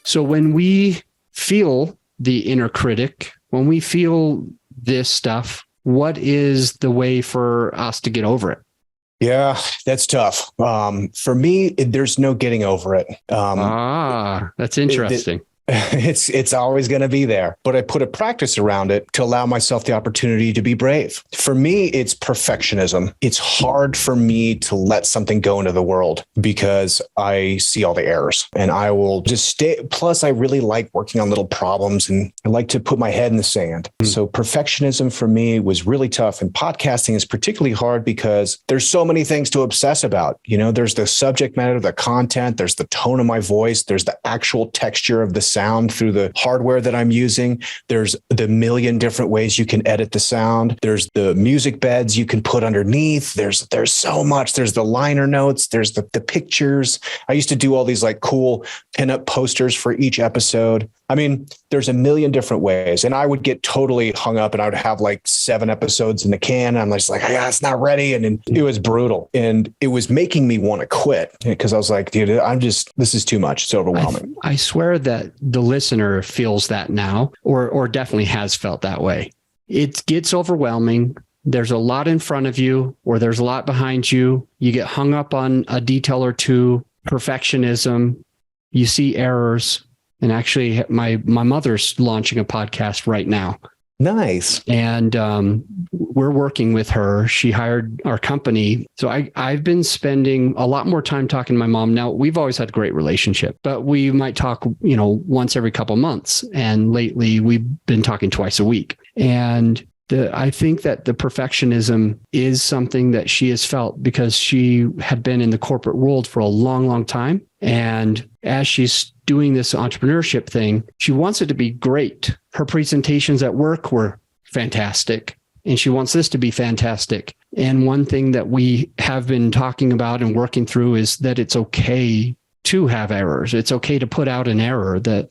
So when we feel the inner critic, when we feel this stuff, what is the way for us to get over it? Yeah, that's tough. For me, there's no getting over it. That's interesting. It's always going to be there, but I put a practice around it to allow myself the opportunity to be brave. For me, it's perfectionism. It's hard for me to let something go into the world because I see all the errors and I will just stay. Plus, I really like working on little problems and I like to put my head in the sand. So perfectionism for me was really tough. And podcasting is particularly hard because there's so many things to obsess about. You know, there's the subject matter, the content, there's the tone of my voice, there's the actual texture of the sound through the hardware that I'm using. There's the million different ways you can edit the sound. There's the music beds you can put underneath. There's so much. There's the liner notes. There's the pictures. I used to do all these like cool pinup posters for each episode. I mean, there's a million different ways. And I would get totally hung up and I would have like 7 episodes in the can. And I'm just like, yeah, it's not ready. And it was brutal. And it was making me want to quit because I was like, dude, this is too much. It's overwhelming. I swear that the listener feels that now, or definitely has felt that way. It gets overwhelming. There's a lot in front of you, or there's a lot behind you. You get hung up on a detail or two, perfectionism. You see errors. And actually, my mother's launching a podcast right now. Nice. And we're working with her. She hired our company. So I've been spending a lot more time talking to my mom. Now, we've always had a great relationship, but we might talk, once every couple of months. And lately, we've been talking twice a week. And I think that the perfectionism is something that she has felt because she had been in the corporate world for a long, long time. And as she's doing this entrepreneurship thing, she wants it to be great. Her presentations at work were fantastic, and she wants this to be fantastic. And one thing that we have been talking about and working through is that it's okay to have errors. It's okay to put out an error that,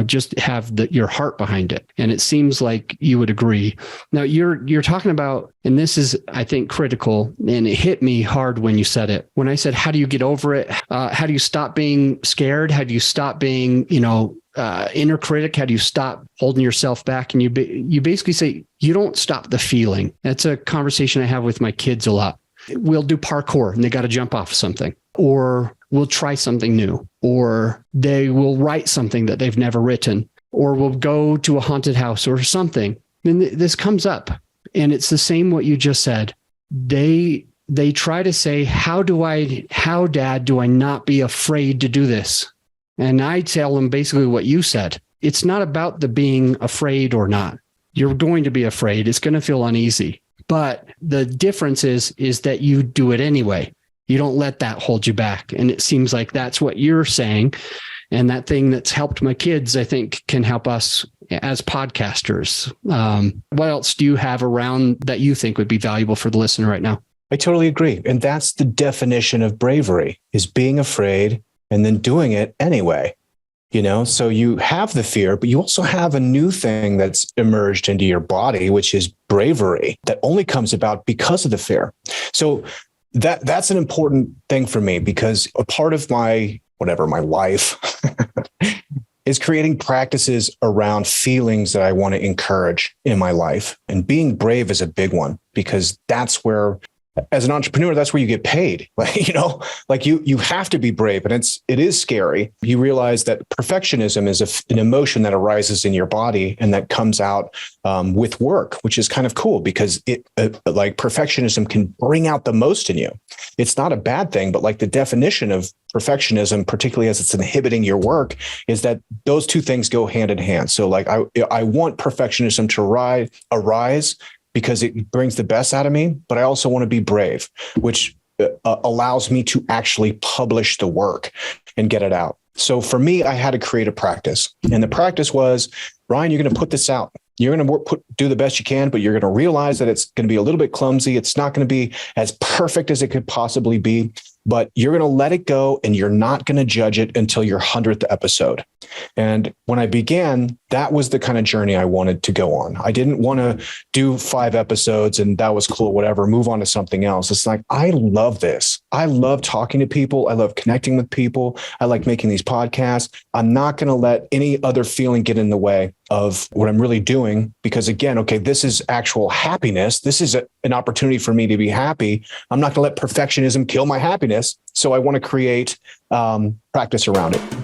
just have your heart behind it. And it seems like you would agree. Now you're talking about, and this is, I think, critical, and it hit me hard when you said it. When I said, how do you get over it? How do you stop being scared? How do you stop being, inner critic? How do you stop holding yourself back? And you basically say, you don't stop the feeling. That's a conversation I have with my kids a lot. We'll do parkour and they got to jump off something, or we'll try something new, or they will write something that they've never written, or we'll go to a haunted house or something. Then this comes up, and it's the same what you just said. They try to say, how Dad, do I not be afraid to do this? And I tell them basically what you said. It's not about the being afraid or not. You're going to be afraid. It's going to feel uneasy. But the difference is that you do it anyway. You don't let that hold you back. And it seems like that's what you're saying. And that thing that's helped my kids, I think, can help us as podcasters. What else do you have around that you think would be valuable for the listener right now? I totally agree. And that's the definition of bravery, is being afraid and then doing it anyway. So you have the fear, but you also have a new thing that's emerged into your body, which is bravery that only comes about because of the fear. So that's an important thing for me, because a part of my life is creating practices around feelings that I want to encourage in my life. And being brave is a big one, because that's where, as an entrepreneur, that's where you get paid. You have to be brave, and it is scary. You realize that perfectionism is an emotion that arises in your body and that comes out with work, which is kind of cool, because perfectionism can bring out the most in you. It's not a bad thing, but the definition of perfectionism, particularly as it's inhibiting your work, is that those two things go hand in hand. So I want perfectionism to arise because it brings the best out of me, but I also want to be brave, which allows me to actually publish the work and get it out. So for me, I had to create a practice. And the practice was Ryan, you're going to put this out. You're going to do the best you can, but you're going to realize that it's going to be a little bit clumsy. It's not going to be as perfect as it could possibly be, but you're going to let it go and you're not going to judge it until your 100th episode. And when I began, that was the kind of journey I wanted to go on. I didn't want to do 5 episodes and that was cool, whatever, move on to something else. It's like, I love this. I love talking to people. I love connecting with people. I like making these podcasts. I'm not going to let any other feeling get in the way of what I'm really doing, because again, okay, this is actual happiness. This is an opportunity for me to be happy. I'm not going to let perfectionism kill my happiness. So I want to create practice around it.